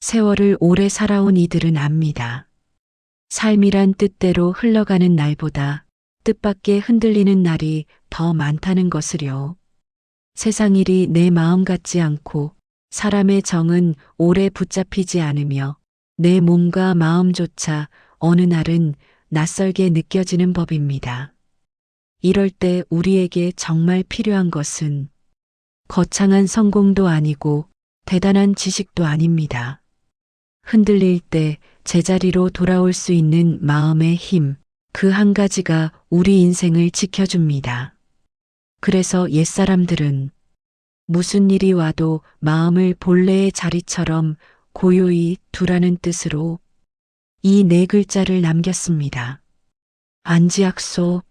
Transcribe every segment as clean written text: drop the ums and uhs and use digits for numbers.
세월을 오래 살아온 이들은 압니다. 삶이란 뜻대로 흘러가는 날보다 뜻밖의 흔들리는 날이 더 많다는 것을요. 세상 일이 내 마음 같지 않고 사람의 정은 오래 붙잡히지 않으며 내 몸과 마음조차 어느 날은 낯설게 느껴지는 법입니다. 이럴 때 우리에게 정말 필요한 것은 거창한 성공도 아니고 대단한 지식도 아닙니다. 흔들릴 때 제자리로 돌아올 수 있는 마음의 힘, 그 한 가지가 우리 인생을 지켜줍니다. 그래서 옛사람들은 무슨 일이 와도 마음을 본래의 자리처럼 고요히 두라는 뜻으로 이 네 글자를 남겼습니다. 안지약소,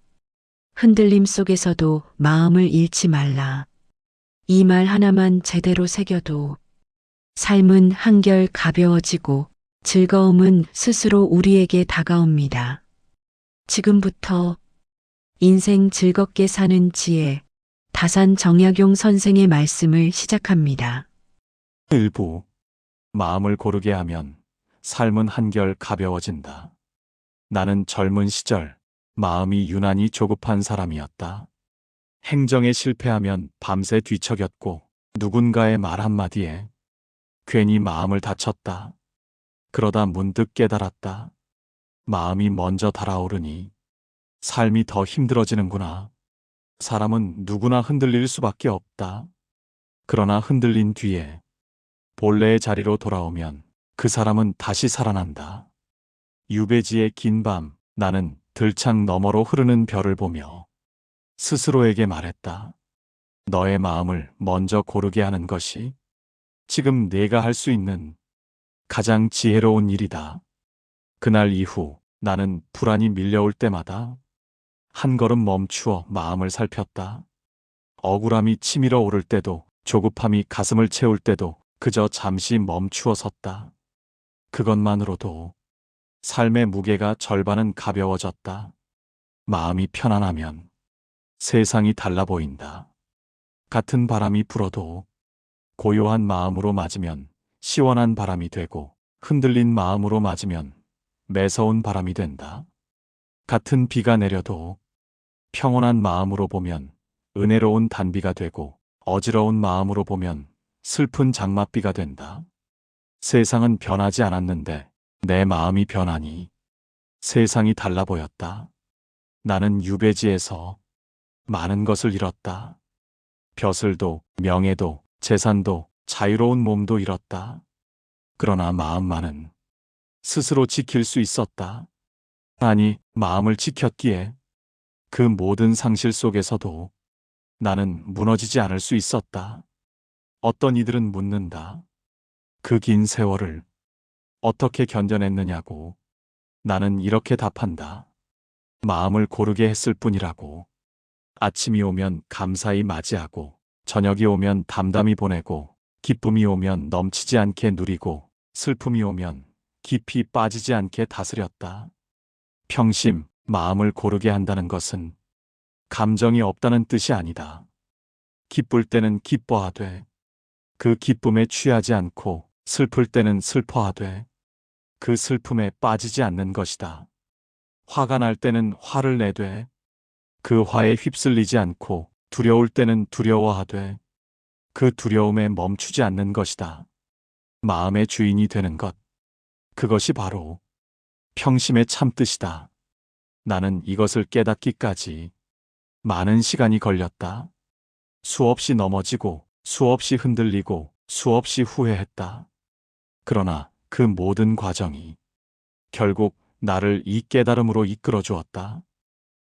흔들림 속에서도 마음을 잃지 말라. 이 말 하나만 제대로 새겨도 삶은 한결 가벼워지고 즐거움은 스스로 우리에게 다가옵니다. 지금부터 인생 즐겁게 사는 지혜, 다산 정약용 선생의 말씀을 시작합니다. 일부 마음을 고르게 하면 삶은 한결 가벼워진다. 나는 젊은 시절 마음이 유난히 조급한 사람이었다. 행정에 실패하면 밤새 뒤척였고 누군가의 말 한마디에 괜히 마음을 다쳤다. 그러다 문득 깨달았다. 마음이 먼저 달아오르니 삶이 더 힘들어지는구나. 사람은 누구나 흔들릴 수밖에 없다. 그러나 흔들린 뒤에 본래의 자리로 돌아오면 그 사람은 다시 살아난다. 유배지의 긴 밤, 나는 들창 너머로 흐르는 별을 보며 스스로에게 말했다. 너의 마음을 먼저 고르게 하는 것이 지금 내가 할 수 있는 가장 지혜로운 일이다. 그날 이후 나는 불안이 밀려올 때마다 한 걸음 멈추어 마음을 살폈다. 억울함이 치밀어 오를 때도, 조급함이 가슴을 채울 때도 그저 잠시 멈추어 섰다. 그것만으로도 삶의 무게가 절반은 가벼워졌다. 마음이 편안하면 세상이 달라 보인다. 같은 바람이 불어도 고요한 마음으로 맞으면 시원한 바람이 되고 흔들린 마음으로 맞으면 매서운 바람이 된다. 같은 비가 내려도 평온한 마음으로 보면 은혜로운 단비가 되고 어지러운 마음으로 보면 슬픈 장맛비가 된다. 세상은 변하지 않았는데 내 마음이 변하니 세상이 달라 보였다. 나는 유배지에서 많은 것을 잃었다. 벼슬도, 명예도, 재산도, 자유로운 몸도 잃었다. 그러나 마음만은 스스로 지킬 수 있었다. 아니, 마음을 지켰기에 그 모든 상실 속에서도 나는 무너지지 않을 수 있었다. 어떤 이들은 묻는다. 그 긴 세월을 어떻게 견뎌냈느냐고. 나는 이렇게 답한다. 마음을 고르게 했을 뿐이라고. 아침이 오면 감사히 맞이하고, 저녁이 오면 담담히 보내고, 기쁨이 오면 넘치지 않게 누리고, 슬픔이 오면 깊이 빠지지 않게 다스렸다. 평심, 마음을 고르게 한다는 것은 감정이 없다는 뜻이 아니다. 기쁠 때는 기뻐하되, 그 기쁨에 취하지 않고 슬플 때는 슬퍼하되, 그 슬픔에 빠지지 않는 것이다. 화가 날 때는 화를 내되, 그 화에 휩쓸리지 않고 두려울 때는 두려워하되, 그 두려움에 멈추지 않는 것이다. 마음의 주인이 되는 것, 그것이 바로 평심의 참뜻이다. 나는 이것을 깨닫기까지 많은 시간이 걸렸다. 수없이 넘어지고, 수없이 흔들리고, 수없이 후회했다. 그러나 그 모든 과정이 결국 나를 이 깨달음으로 이끌어 주었다.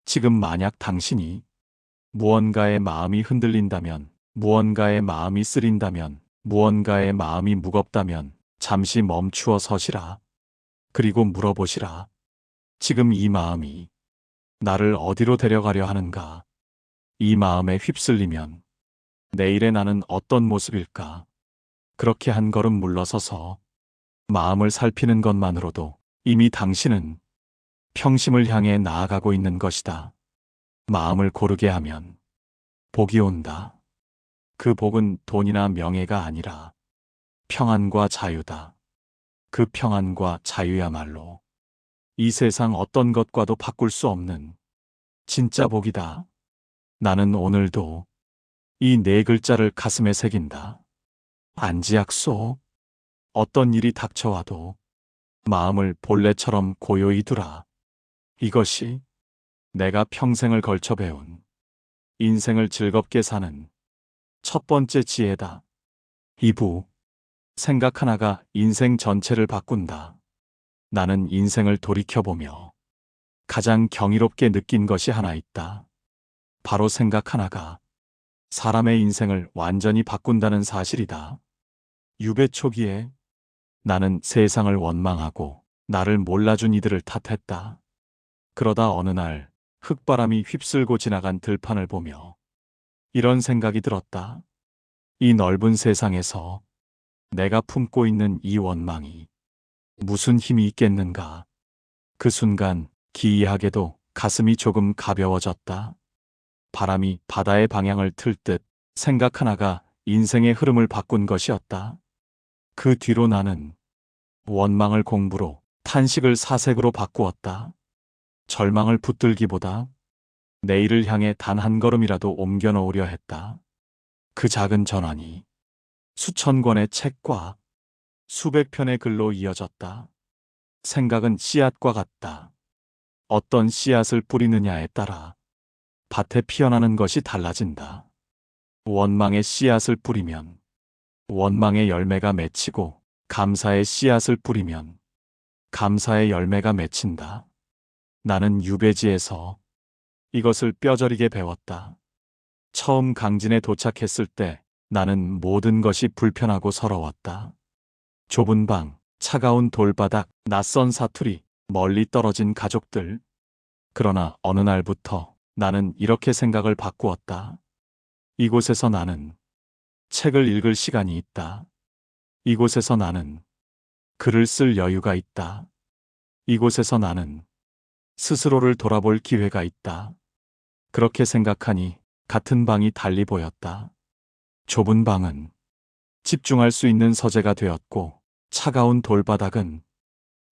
지금 만약 당신이 무언가의 마음이 흔들린다면, 무언가의 마음이 쓰린다면, 무언가의 마음이 무겁다면 잠시 멈추어 서시라. 그리고 물어보시라. 지금 이 마음이 나를 어디로 데려가려 하는가? 이 마음에 휩쓸리면 내일의 나는 어떤 모습일까? 그렇게 한 걸음 물러서서 마음을 살피는 것만으로도 이미 당신은 평심을 향해 나아가고 있는 것이다. 마음을 고르게 하면 복이 온다. 그 복은 돈이나 명예가 아니라 평안과 자유다. 그 평안과 자유야말로 이 세상 어떤 것과도 바꿀 수 없는 진짜 복이다. 나는 오늘도 이 네 글자를 가슴에 새긴다. 안지약소. 어떤 일이 닥쳐와도 마음을 본래처럼 고요히 두라. 이것이 내가 평생을 걸쳐 배운 인생을 즐겁게 사는 첫 번째 지혜다. 2부. 생각 하나가 인생 전체를 바꾼다. 나는 인생을 돌이켜보며 가장 경이롭게 느낀 것이 하나 있다. 바로 생각 하나가 사람의 인생을 완전히 바꾼다는 사실이다. 유배 초기에 나는 세상을 원망하고 나를 몰라준 이들을 탓했다. 그러다 어느 날 흙바람이 휩쓸고 지나간 들판을 보며 이런 생각이 들었다. 이 넓은 세상에서 내가 품고 있는 이 원망이 무슨 힘이 있겠는가. 그 순간 기이하게도 가슴이 조금 가벼워졌다. 바람이 바다의 방향을 틀 듯 생각 하나가 인생의 흐름을 바꾼 것이었다. 그 뒤로 나는 원망을 공부로, 탄식을 사색으로 바꾸었다. 절망을 붙들기보다 내일을 향해 단 한 걸음이라도 옮겨 놓으려 했다. 그 작은 전환이 수천 권의 책과 수백 편의 글로 이어졌다. 생각은 씨앗과 같다. 어떤 씨앗을 뿌리느냐에 따라 밭에 피어나는 것이 달라진다. 원망의 씨앗을 뿌리면 원망의 열매가 맺히고, 감사의 씨앗을 뿌리면 감사의 열매가 맺힌다. 나는 유배지에서 이것을 뼈저리게 배웠다. 처음 강진에 도착했을 때 나는 모든 것이 불편하고 서러웠다. 좁은 방, 차가운 돌바닥, 낯선 사투리, 멀리 떨어진 가족들. 그러나 어느 날부터 나는 이렇게 생각을 바꾸었다. 이곳에서 나는 책을 읽을 시간이 있다. 이곳에서 나는 글을 쓸 여유가 있다. 이곳에서 나는 스스로를 돌아볼 기회가 있다. 그렇게 생각하니 같은 방이 달리 보였다. 좁은 방은 집중할 수 있는 서재가 되었고, 차가운 돌바닥은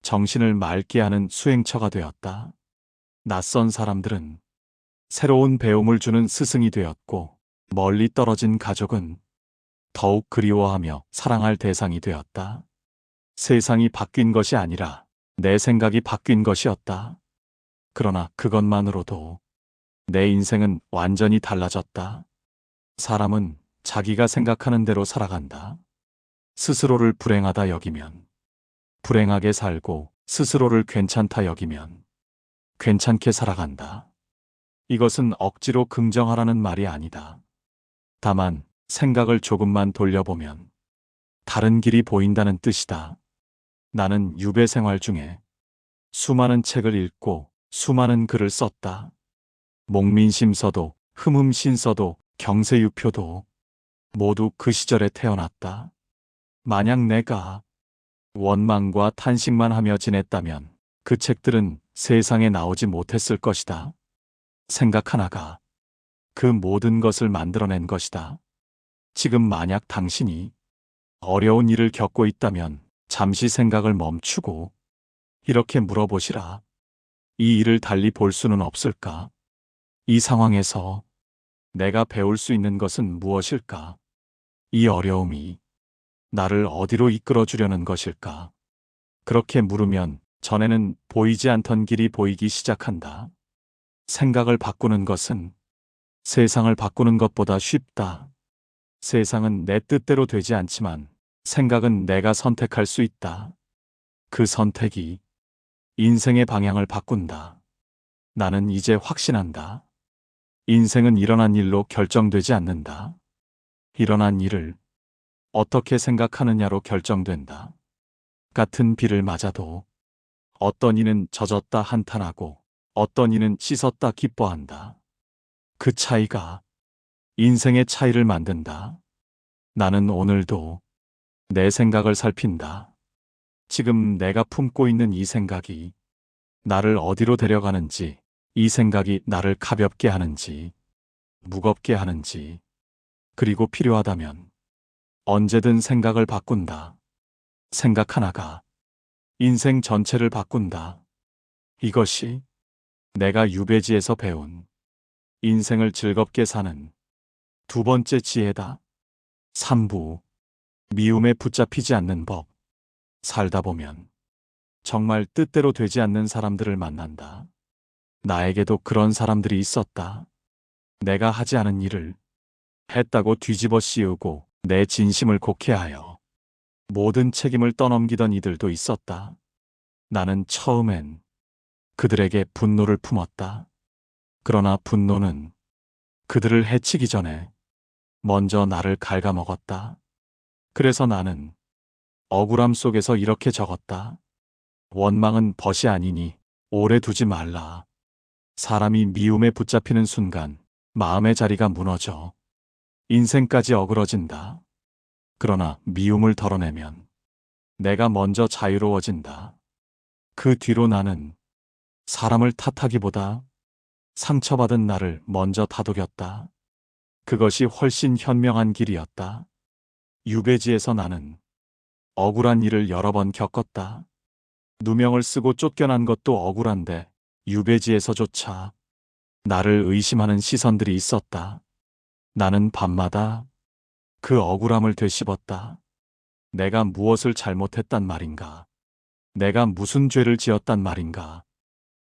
정신을 맑게 하는 수행처가 되었다. 낯선 사람들은 새로운 배움을 주는 스승이 되었고, 멀리 떨어진 가족은 더욱 그리워하며 사랑할 대상이 되었다. 세상이 바뀐 것이 아니라 내 생각이 바뀐 것이었다. 그러나 그것만으로도 내 인생은 완전히 달라졌다. 사람은 자기가 생각하는 대로 살아간다. 스스로를 불행하다 여기면 불행하게 살고, 스스로를 괜찮다 여기면 괜찮게 살아간다. 이것은 억지로 긍정하라는 말이 아니다. 다만 생각을 조금만 돌려보면 다른 길이 보인다는 뜻이다. 나는 유배 생활 중에 수많은 책을 읽고 수많은 글을 썼다. 목민심서도, 흠흠신서도, 경세유표도 모두 그 시절에 태어났다. 만약 내가 원망과 탄식만 하며 지냈다면 그 책들은 세상에 나오지 못했을 것이다. 생각 하나가 그 모든 것을 만들어낸 것이다. 지금 만약 당신이 어려운 일을 겪고 있다면 잠시 생각을 멈추고 이렇게 물어보시라. 이 일을 달리 볼 수는 없을까? 이 상황에서 내가 배울 수 있는 것은 무엇일까? 이 어려움이 나를 어디로 이끌어 주려는 것일까? 그렇게 물으면 전에는 보이지 않던 길이 보이기 시작한다. 생각을 바꾸는 것은 세상을 바꾸는 것보다 쉽다. 세상은 내 뜻대로 되지 않지만 생각은 내가 선택할 수 있다. 그 선택이 인생의 방향을 바꾼다. 나는 이제 확신한다. 인생은 일어난 일로 결정되지 않는다. 일어난 일을 어떻게 생각하느냐로 결정된다. 같은 비를 맞아도 어떤 이는 젖었다 한탄하고 어떤 이는 씻었다 기뻐한다. 그 차이가 인생의 차이를 만든다. 나는 오늘도 내 생각을 살핀다. 지금 내가 품고 있는 이 생각이 나를 어디로 데려가는지, 이 생각이 나를 가볍게 하는지, 무겁게 하는지, 그리고 필요하다면 언제든 생각을 바꾼다. 생각 하나가 인생 전체를 바꾼다. 이것이 내가 유배지에서 배운 인생을 즐겁게 사는 두 번째 지혜다. 3부. 미움에 붙잡히지 않는 법. 살다 보면 정말 뜻대로 되지 않는 사람들을 만난다. 나에게도 그런 사람들이 있었다. 내가 하지 않은 일을 했다고 뒤집어 씌우고 내 진심을 곡해하여 모든 책임을 떠넘기던 이들도 있었다. 나는 처음엔 그들에게 분노를 품었다. 그러나 분노는 그들을 해치기 전에 먼저 나를 갉아먹었다. 그래서 나는 억울함 속에서 이렇게 적었다. 원망은 벗이 아니니 오래 두지 말라. 사람이 미움에 붙잡히는 순간 마음의 자리가 무너져 인생까지 어그러진다. 그러나 미움을 덜어내면 내가 먼저 자유로워진다. 그 뒤로 나는 사람을 탓하기보다 상처받은 나를 먼저 다독였다. 그것이 훨씬 현명한 길이었다. 유배지에서 나는 억울한 일을 여러 번 겪었다. 누명을 쓰고 쫓겨난 것도 억울한데 유배지에서조차 나를 의심하는 시선들이 있었다. 나는 밤마다 그 억울함을 되씹었다. 내가 무엇을 잘못했단 말인가? 내가 무슨 죄를 지었단 말인가?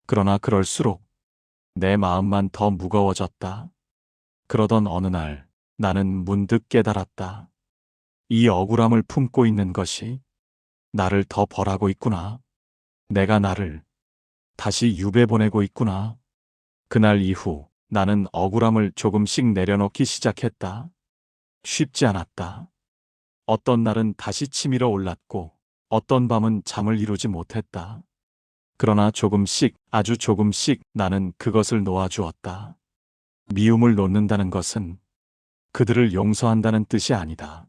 그러나 그럴수록 내 마음만 더 무거워졌다. 그러던 어느 날 나는 문득 깨달았다. 이 억울함을 품고 있는 것이 나를 더 벌하고 있구나. 내가 나를 다시 유배 보내고 있구나. 그날 이후 나는 억울함을 조금씩 내려놓기 시작했다. 쉽지 않았다. 어떤 날은 다시 치밀어 올랐고 어떤 밤은 잠을 이루지 못했다. 그러나 조금씩, 아주 조금씩 나는 그것을 놓아주었다. 미움을 놓는다는 것은 그들을 용서한다는 뜻이 아니다.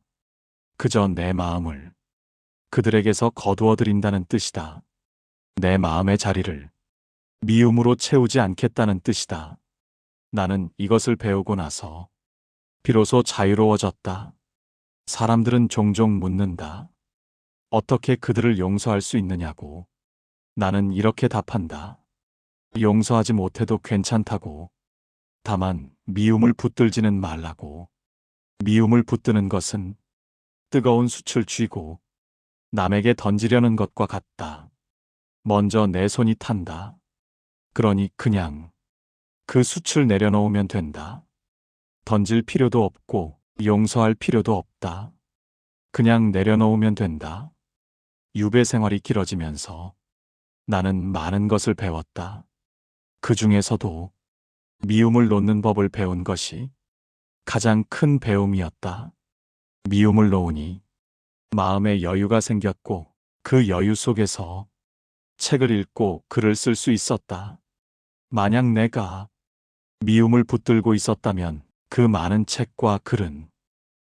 그저 내 마음을 그들에게서 거두어들인다는 뜻이다. 내 마음의 자리를 미움으로 채우지 않겠다는 뜻이다. 나는 이것을 배우고 나서 비로소 자유로워졌다. 사람들은 종종 묻는다. 어떻게 그들을 용서할 수 있느냐고. 나는 이렇게 답한다. 용서하지 못해도 괜찮다고. 다만 미움을 붙들지는 말라고. 미움을 붙드는 것은 뜨거운 숯을 쥐고 남에게 던지려는 것과 같다. 먼저 내 손이 탄다. 그러니 그냥 그 숯을 내려놓으면 된다. 던질 필요도 없고 용서할 필요도 없다. 그냥 내려놓으면 된다. 유배 생활이 길어지면서 나는 많은 것을 배웠다. 그 중에서도 미움을 놓는 법을 배운 것이 가장 큰 배움이었다. 미움을 놓으니 마음에 여유가 생겼고 그 여유 속에서 책을 읽고 글을 쓸 수 있었다. 만약 내가 미움을 붙들고 있었다면 그 많은 책과 글은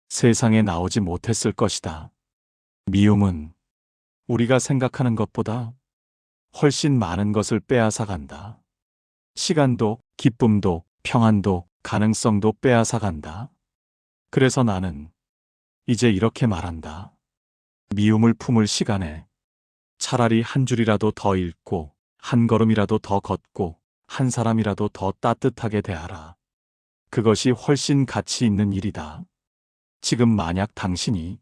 세상에 나오지 못했을 것이다. 미움은 우리가 생각하는 것보다 훨씬 많은 것을 빼앗아 간다. 시간도, 기쁨도, 평안도, 가능성도 빼앗아 간다. 그래서 나는 이제 이렇게 말한다. 미움을 품을 시간에 차라리 한 줄이라도 더 읽고 한 걸음이라도 더 걷고 한 사람이라도 더 따뜻하게 대하라. 그것이 훨씬 가치 있는 일이다. 지금 만약 당신이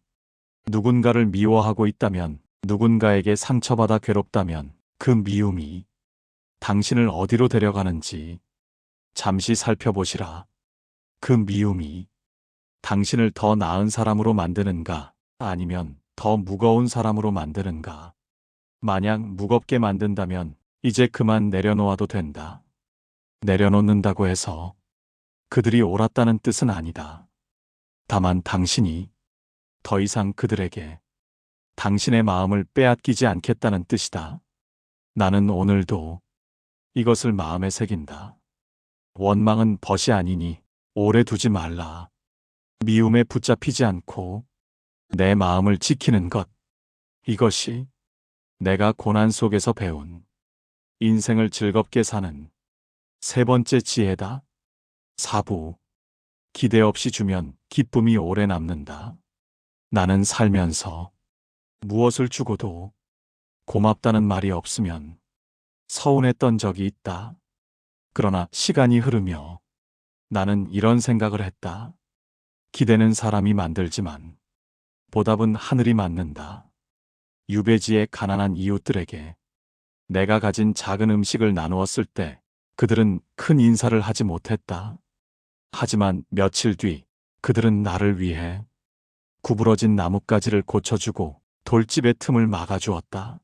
누군가를 미워하고 있다면, 누군가에게 상처받아 괴롭다면 그 미움이 당신을 어디로 데려가는지 잠시 살펴보시라. 그 미움이 당신을 더 나은 사람으로 만드는가, 아니면 더 무거운 사람으로 만드는가. 만약 무겁게 만든다면 이제 그만 내려놓아도 된다. 내려놓는다고 해서 그들이 옳았다는 뜻은 아니다. 다만 당신이 더 이상 그들에게 당신의 마음을 빼앗기지 않겠다는 뜻이다. 나는 오늘도 이것을 마음에 새긴다. 원망은 벗이 아니니 오래 두지 말라. 미움에 붙잡히지 않고 내 마음을 지키는 것. 이것이 내가 고난 속에서 배운 인생을 즐겁게 사는 세 번째 지혜다. 4부. 기대 없이 주면 기쁨이 오래 남는다. 나는 살면서 무엇을 주고도 고맙다는 말이 없으면 서운했던 적이 있다. 그러나 시간이 흐르며 나는 이런 생각을 했다. 기대는 사람이 만들지만 보답은 하늘이 맡는다. 유배지의 가난한 이웃들에게 내가 가진 작은 음식을 나누었을 때 그들은 큰 인사를 하지 못했다. 하지만 며칠 뒤 그들은 나를 위해 구부러진 나뭇가지를 고쳐주고 돌집의 틈을 막아주었다.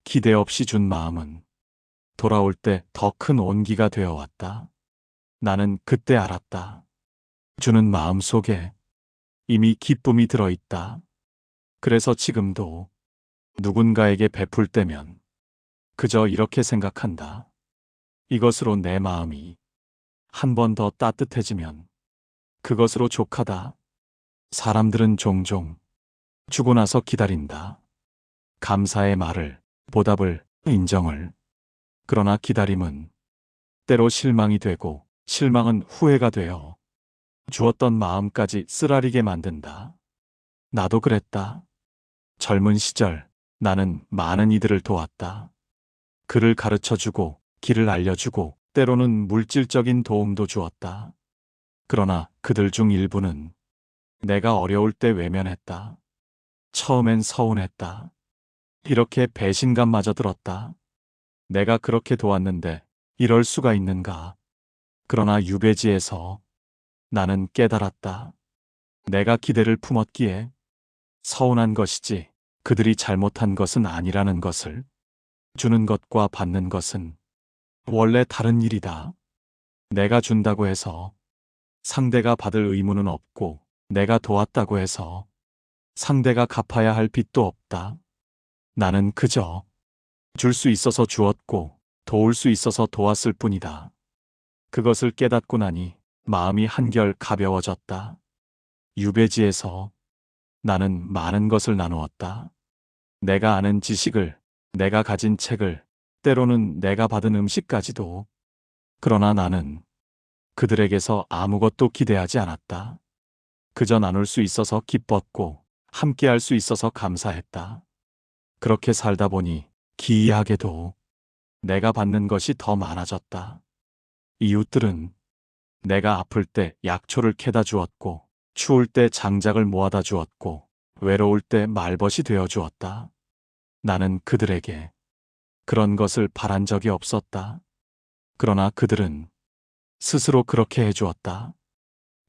기대 없이 준 마음은 돌아올 때 더 큰 온기가 되어 왔다. 나는 그때 알았다. 주는 마음 속에 이미 기쁨이 들어있다. 그래서 지금도 누군가에게 베풀 때면 그저 이렇게 생각한다. 이것으로 내 마음이 한 번 더 따뜻해지면 그것으로 족하다. 사람들은 종종 주고 나서 기다린다. 감사의 말을, 보답을, 인정을. 그러나 기다림은 때로 실망이 되고 실망은 후회가 되어 주었던 마음까지 쓰라리게 만든다. 나도 그랬다. 젊은 시절 나는 많은 이들을 도왔다. 글을 가르쳐주고 길을 알려주고 때로는 물질적인 도움도 주었다. 그러나 그들 중 일부는 내가 어려울 때 외면했다. 처음엔 서운했다. 이렇게 배신감마저 들었다. 내가 그렇게 도왔는데 이럴 수가 있는가. 그러나 유배지에서 나는 깨달았다. 내가 기대를 품었기에 서운한 것이지 그들이 잘못한 것은 아니라는 것을. 주는 것과 받는 것은 원래 다른 일이다. 내가 준다고 해서 상대가 받을 의무는 없고 내가 도왔다고 해서 상대가 갚아야 할 빚도 없다. 나는 그저 줄 수 있어서 주었고 도울 수 있어서 도왔을 뿐이다. 그것을 깨닫고 나니 마음이 한결 가벼워졌다. 유배지에서 나는 많은 것을 나누었다. 내가 아는 지식을, 내가 가진 책을, 때로는 내가 받은 음식까지도. 그러나 나는 그들에게서 아무것도 기대하지 않았다. 그저 나눌 수 있어서 기뻤고 함께 할 수 있어서 감사했다. 그렇게 살다 보니 기이하게도 내가 받는 것이 더 많아졌다. 이웃들은 내가 아플 때 약초를 캐다 주었고 추울 때 장작을 모아다 주었고 외로울 때 말벗이 되어 주었다. 나는 그들에게 그런 것을 바란 적이 없었다. 그러나 그들은 스스로 그렇게 해주었다.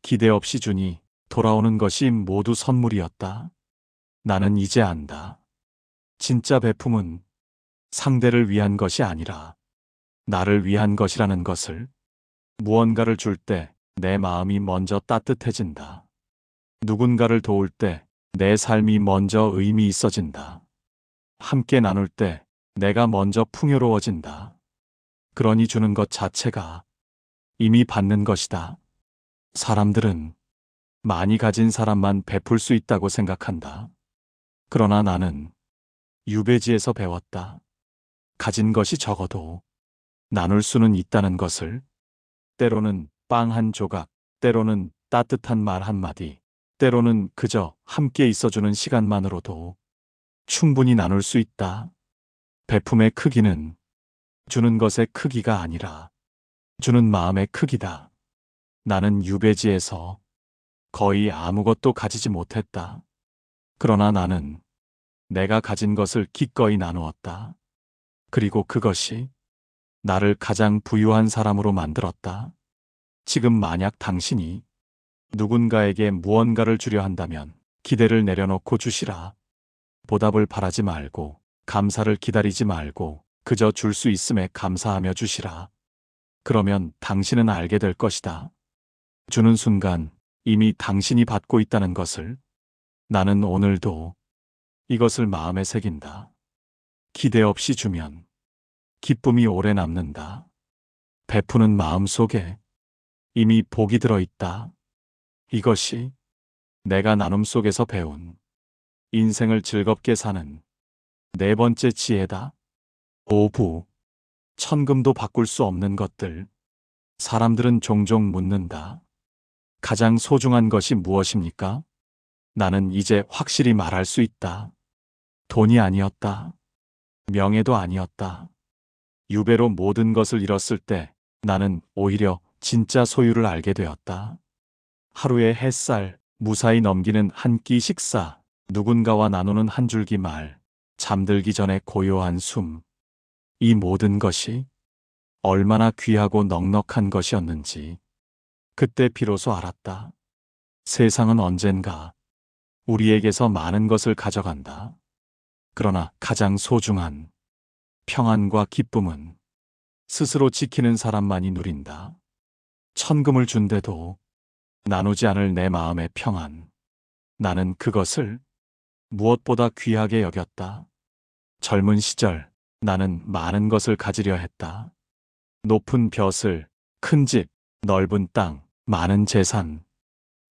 기대 없이 주니 돌아오는 것이 모두 선물이었다. 나는 이제 안다. 진짜 베품은 상대를 위한 것이 아니라 나를 위한 것이라는 것을. 무언가를 줄 때 내 마음이 먼저 따뜻해진다. 누군가를 도울 때 내 삶이 먼저 의미 있어진다. 함께 나눌 때 내가 먼저 풍요로워진다. 그러니 주는 것 자체가 이미 받는 것이다. 사람들은 많이 가진 사람만 베풀 수 있다고 생각한다. 그러나 나는 유배지에서 배웠다. 가진 것이 적어도 나눌 수는 있다는 것을. 때로는 빵 한 조각, 때로는 따뜻한 말 한마디, 때로는 그저 함께 있어주는 시간만으로도 충분히 나눌 수 있다. 베품의 크기는 주는 것의 크기가 아니라 주는 마음의 크기다. 나는 유배지에서 거의 아무것도 가지지 못했다. 그러나 나는 내가 가진 것을 기꺼이 나누었다. 그리고 그것이 나를 가장 부유한 사람으로 만들었다. 지금 만약 당신이 누군가에게 무언가를 주려 한다면 기대를 내려놓고 주시라. 보답을 바라지 말고 감사를 기다리지 말고 그저 줄 수 있음에 감사하며 주시라. 그러면 당신은 알게 될 것이다. 주는 순간 이미 당신이 받고 있다는 것을. 나는 오늘도 이것을 마음에 새긴다. 기대 없이 주면 기쁨이 오래 남는다. 베푸는 마음 속에 이미 복이 들어있다. 이것이 내가 나눔 속에서 배운 인생을 즐겁게 사는 네 번째 지혜다. 5부. 천금도 바꿀 수 없는 것들. 사람들은 종종 묻는다. 가장 소중한 것이 무엇입니까? 나는 이제 확실히 말할 수 있다. 돈이 아니었다. 명예도 아니었다. 유배로 모든 것을 잃었을 때 나는 오히려 진짜 소유를 알게 되었다. 하루의 햇살, 무사히 넘기는 한 끼 식사, 누군가와 나누는 한 줄기 말, 잠들기 전에 고요한 숨. 이 모든 것이 얼마나 귀하고 넉넉한 것이었는지 그때 비로소 알았다. 세상은 언젠가 우리에게서 많은 것을 가져간다. 그러나 가장 소중한 평안과 기쁨은 스스로 지키는 사람만이 누린다. 천금을 준대도 나누지 않을 내 마음의 평안. 나는 그것을 무엇보다 귀하게 여겼다. 젊은 시절 나는 많은 것을 가지려 했다. 높은 벼슬, 큰 집, 넓은 땅, 많은 재산.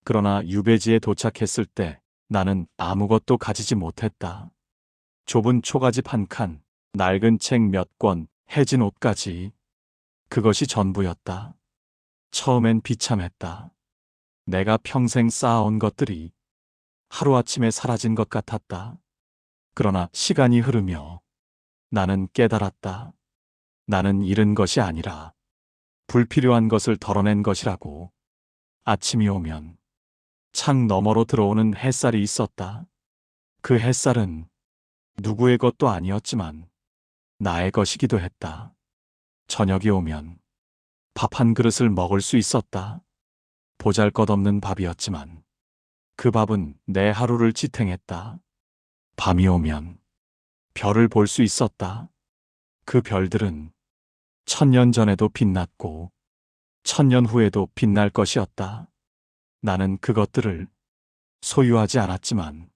그러나 유배지에 도착했을 때 나는 아무것도 가지지 못했다. 좁은 초가집 한 칸, 낡은 책 몇 권, 해진 옷까지. 그것이 전부였다. 처음엔 비참했다. 내가 평생 쌓아온 것들이 하루아침에 사라진 것 같았다. 그러나 시간이 흐르며 나는 깨달았다. 나는 잃은 것이 아니라 불필요한 것을 덜어낸 것이라고. 아침이 오면 창 너머로 들어오는 햇살이 있었다. 그 햇살은 누구의 것도 아니었지만 나의 것이기도 했다. 저녁이 오면 밥 한 그릇을 먹을 수 있었다. 보잘것없는 밥이었지만 그 밥은 내 하루를 지탱했다. 밤이 오면 별을 볼 수 있었다. 그 별들은 1000년 전에도 빛났고 1000년 후에도 빛날 것이었다. 나는 그것들을 소유하지 않았지만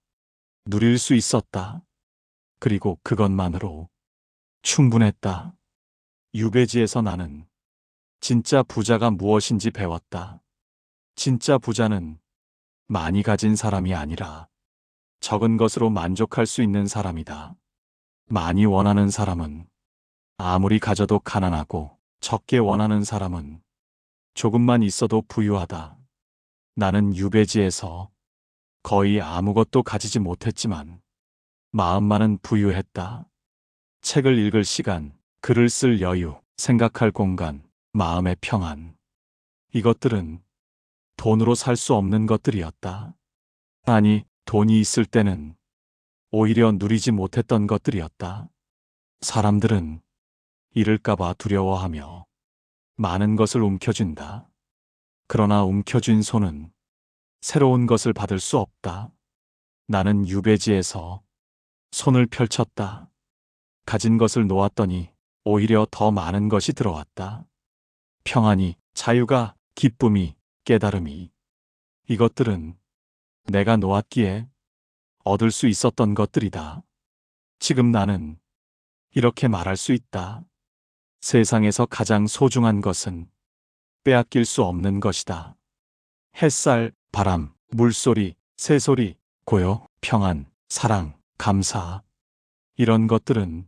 누릴 수 있었다. 그리고 그것만으로 충분했다. 유배지에서 나는 진짜 부자가 무엇인지 배웠다. 진짜 부자는 많이 가진 사람이 아니라 적은 것으로 만족할 수 있는 사람이다. 많이 원하는 사람은 아무리 가져도 가난하고 적게 원하는 사람은 조금만 있어도 부유하다. 나는 유배지에서 거의 아무것도 가지지 못했지만 마음만은 부유했다. 책을 읽을 시간, 글을 쓸 여유, 생각할 공간, 마음의 평안. 이것들은 돈으로 살 수 없는 것들이었다. 아니, 돈이 있을 때는 오히려 누리지 못했던 것들이었다. 사람들은 잃을까봐 두려워하며 많은 것을 움켜쥔다. 그러나 움켜쥔 손은 새로운 것을 받을 수 없다. 나는 유배지에서 손을 펼쳤다. 가진 것을 놓았더니 오히려 더 많은 것이 들어왔다. 평안이, 자유가, 기쁨이, 깨달음이. 이것들은 내가 놓았기에 얻을 수 있었던 것들이다. 지금 나는 이렇게 말할 수 있다. 세상에서 가장 소중한 것은 빼앗길 수 없는 것이다. 햇살, 바람, 물소리, 새소리, 고요, 평안, 사랑, 감사. 이런 것들은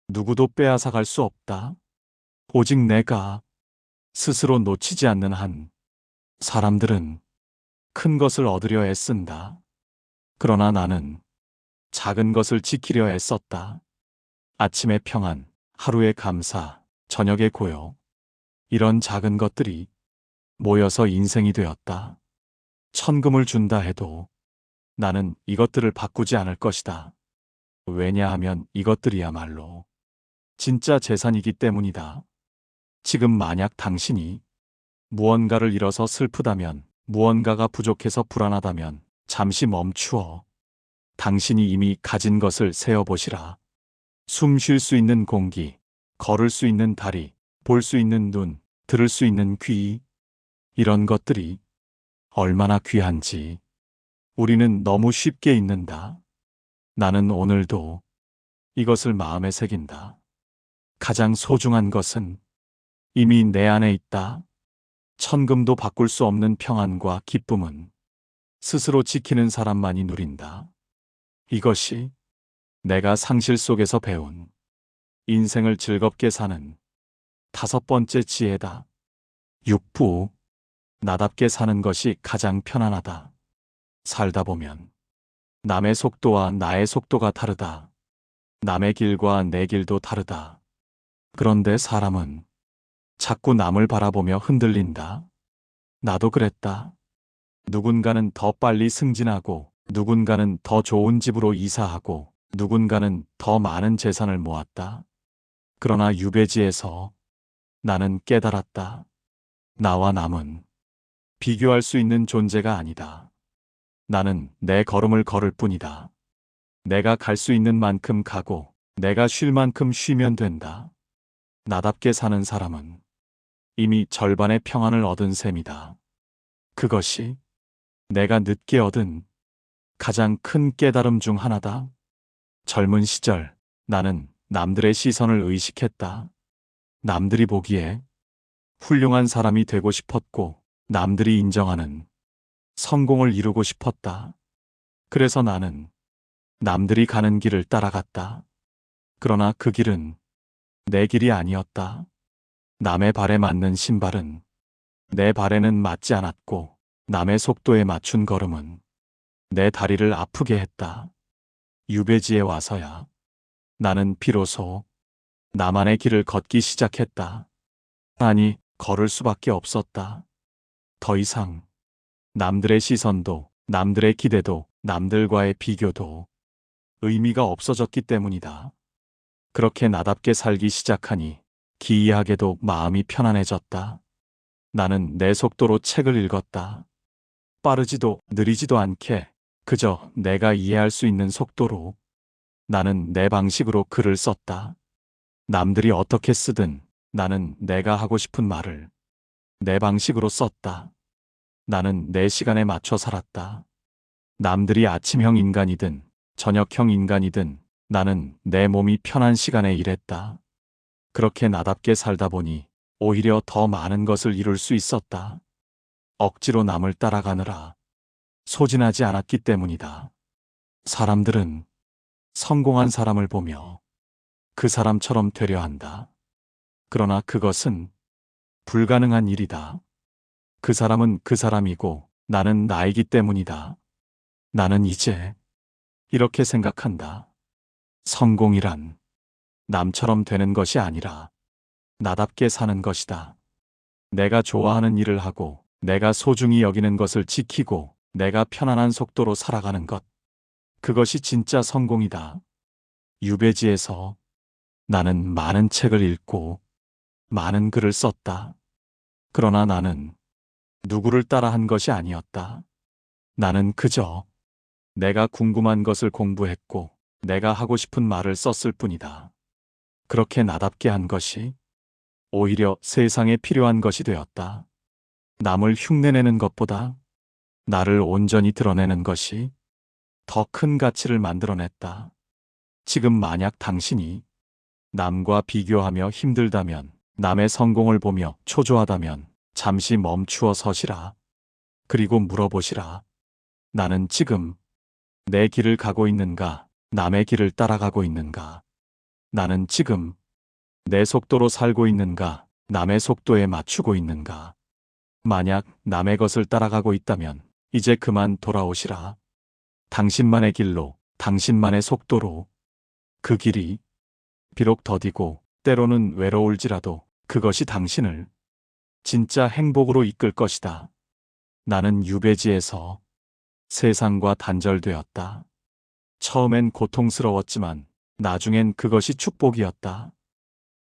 누구도 빼앗아 갈 수 없다. 오직 내가 스스로 놓치지 않는 한 사람들은 큰 것을 얻으려 애쓴다. 그러나 나는 작은 것을 지키려 애썼다. 아침의 평안, 하루의 감사, 저녁의 고요. 이런 작은 것들이 모여서 인생이 되었다. 천금을 준다 해도 나는 이것들을 바꾸지 않을 것이다. 왜냐하면 이것들이야말로 진짜 재산이기 때문이다. 지금 만약 당신이 무언가를 잃어서 슬프다면, 무언가가 부족해서 불안하다면 잠시 멈추어 당신이 이미 가진 것을 세어보시라. 숨 쉴 수 있는 공기, 걸을 수 있는 다리, 볼 수 있는 눈, 들을 수 있는 귀. 이런 것들이 얼마나 귀한지 우리는 너무 쉽게 잊는다. 나는 오늘도 이것을 마음에 새긴다. 가장 소중한 것은 이미 내 안에 있다. 천금도 바꿀 수 없는 평안과 기쁨은 스스로 지키는 사람만이 누린다. 이것이 내가 상실 속에서 배운 인생을 즐겁게 사는 5번째 지혜다. 육부, 나답게 사는 것이 가장 편안하다. 살다 보면 남의 속도와 나의 속도가 다르다. 남의 길과 내 길도 다르다. 그런데 사람은 자꾸 남을 바라보며 흔들린다. 나도 그랬다. 누군가는 더 빨리 승진하고, 누군가는 더 좋은 집으로 이사하고, 누군가는 더 많은 재산을 모았다. 그러나 유배지에서 나는 깨달았다. 나와 남은 비교할 수 있는 존재가 아니다. 나는 내 걸음을 걸을 뿐이다. 내가 갈 수 있는 만큼 가고, 내가 쉴 만큼 쉬면 된다. 나답게 사는 사람은 이미 절반의 평안을 얻은 셈이다. 그것이 내가 늦게 얻은 가장 큰 깨달음 중 하나다. 젊은 시절 나는 남들의 시선을 의식했다. 남들이 보기에 훌륭한 사람이 되고 싶었고, 남들이 인정하는 성공을 이루고 싶었다. 그래서 나는 남들이 가는 길을 따라갔다. 그러나 그 길은 내 길이 아니었다. 남의 발에 맞는 신발은 내 발에는 맞지 않았고, 남의 속도에 맞춘 걸음은 내 다리를 아프게 했다. 유배지에 와서야 나는 비로소 나만의 길을 걷기 시작했다. 아니, 걸을 수밖에 없었다. 더 이상 남들의 시선도, 남들의 기대도, 남들과의 비교도 의미가 없어졌기 때문이다. 그렇게 나답게 살기 시작하니 기이하게도 마음이 편안해졌다. 나는 내 속도로 책을 읽었다. 빠르지도 느리지도 않게 그저 내가 이해할 수 있는 속도로 나는 내 방식으로 글을 썼다. 남들이 어떻게 쓰든 나는 내가 하고 싶은 말을 내 방식으로 썼다. 나는 내 시간에 맞춰 살았다. 남들이 아침형 인간이든 저녁형 인간이든 나는 내 몸이 편한 시간에 일했다. 그렇게 나답게 살다 보니 오히려 더 많은 것을 이룰 수 있었다. 억지로 남을 따라가느라 소진하지 않았기 때문이다. 사람들은 성공한 사람을 보며 그 사람처럼 되려 한다. 그러나 그것은 불가능한 일이다. 그 사람은 그 사람이고 나는 나이기 때문이다. 나는 이제 이렇게 생각한다. 성공이란 남처럼 되는 것이 아니라 나답게 사는 것이다. 내가 좋아하는 일을 하고, 내가 소중히 여기는 것을 지키고, 내가 편안한 속도로 살아가는 것. 그것이 진짜 성공이다. 유배지에서 나는 많은 책을 읽고 많은 글을 썼다. 그러나 나는 누구를 따라한 것이 아니었다. 나는 그저 내가 궁금한 것을 공부했고 내가 하고 싶은 말을 썼을 뿐이다. 그렇게 나답게 한 것이 오히려 세상에 필요한 것이 되었다. 남을 흉내내는 것보다 나를 온전히 드러내는 것이 더 큰 가치를 만들어냈다. 지금 만약 당신이 남과 비교하며 힘들다면, 남의 성공을 보며 초조하다면 잠시 멈추어 서시라. 그리고 물어보시라. 나는 지금 내 길을 가고 있는가? 남의 길을 따라가고 있는가? 나는 지금 내 속도로 살고 있는가? 남의 속도에 맞추고 있는가? 만약 남의 것을 따라가고 있다면 이제 그만 돌아오시라. 당신만의 길로, 당신만의 속도로. 그 길이 비록 더디고 때로는 외로울지라도 그것이 당신을 진짜 행복으로 이끌 것이다. 나는 유배지에서 세상과 단절되었다. 처음엔 고통스러웠지만 나중엔 그것이 축복이었다.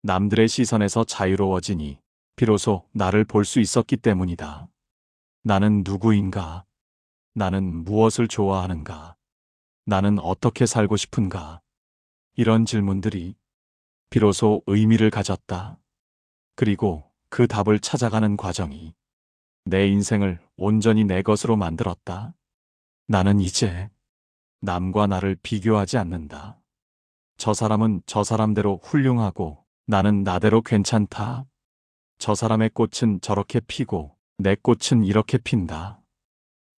남들의 시선에서 자유로워지니 비로소 나를 볼 수 있었기 때문이다. 나는 누구인가? 나는 무엇을 좋아하는가? 나는 어떻게 살고 싶은가? 이런 질문들이 비로소 의미를 가졌다. 그리고 그 답을 찾아가는 과정이 내 인생을 온전히 내 것으로 만들었다. 나는 이제 남과 나를 비교하지 않는다. 저 사람은 저 사람대로 훌륭하고 나는 나대로 괜찮다. 저 사람의 꽃은 저렇게 피고 내 꽃은 이렇게 핀다.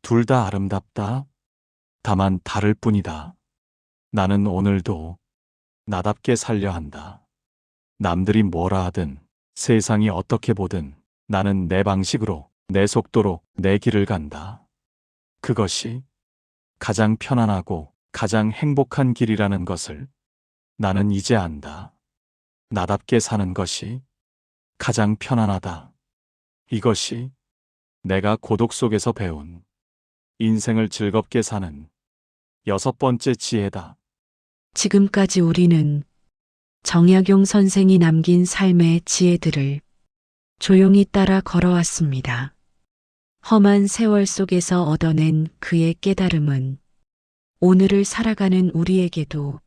둘 다 아름답다. 다만 다를 뿐이다. 나는 오늘도 나답게 살려 한다. 남들이 뭐라 하든 세상이 어떻게 보든 나는 내 방식으로, 내 속도로 내 길을 간다. 그것이 가장 편안하고 가장 행복한 길이라는 것을 나는 이제 안다. 나답게 사는 것이 가장 편안하다. 이것이 내가 고독 속에서 배운 인생을 즐겁게 사는 6번째 지혜다. 지금까지 우리는 정약용 선생이 남긴 삶의 지혜들을 조용히 따라 걸어왔습니다. 험한 세월 속에서 얻어낸 그의 깨달음은 오늘을 살아가는 우리에게도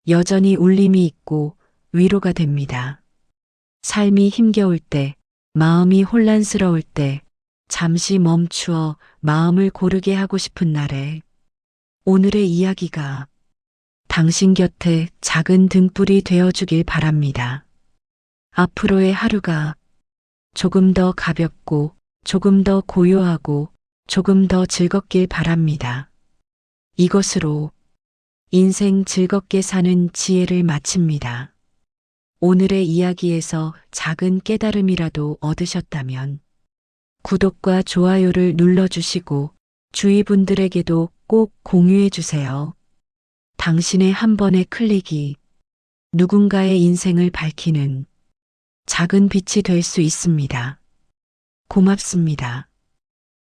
여전히 울림이 있고 위로가 됩니다. 삶이 힘겨울 때, 마음이 혼란스러울 때, 잠시 멈추어 마음을 고르게 하고 싶은 날에 오늘의 이야기가 당신 곁에 작은 등불이 되어주길 바랍니다. 앞으로의 하루가 조금 더 가볍고 조금 더 고요하고 조금 더 즐겁길 바랍니다. 이것으로 인생 즐겁게 사는 지혜를 마칩니다. 오늘의 이야기에서 작은 깨달음이라도 얻으셨다면 구독과 좋아요를 눌러주시고 주위 분들에게도 꼭 공유해 주세요. 당신의 한 번의 클릭이 누군가의 인생을 밝히는 작은 빛이 될 수 있습니다. 고맙습니다.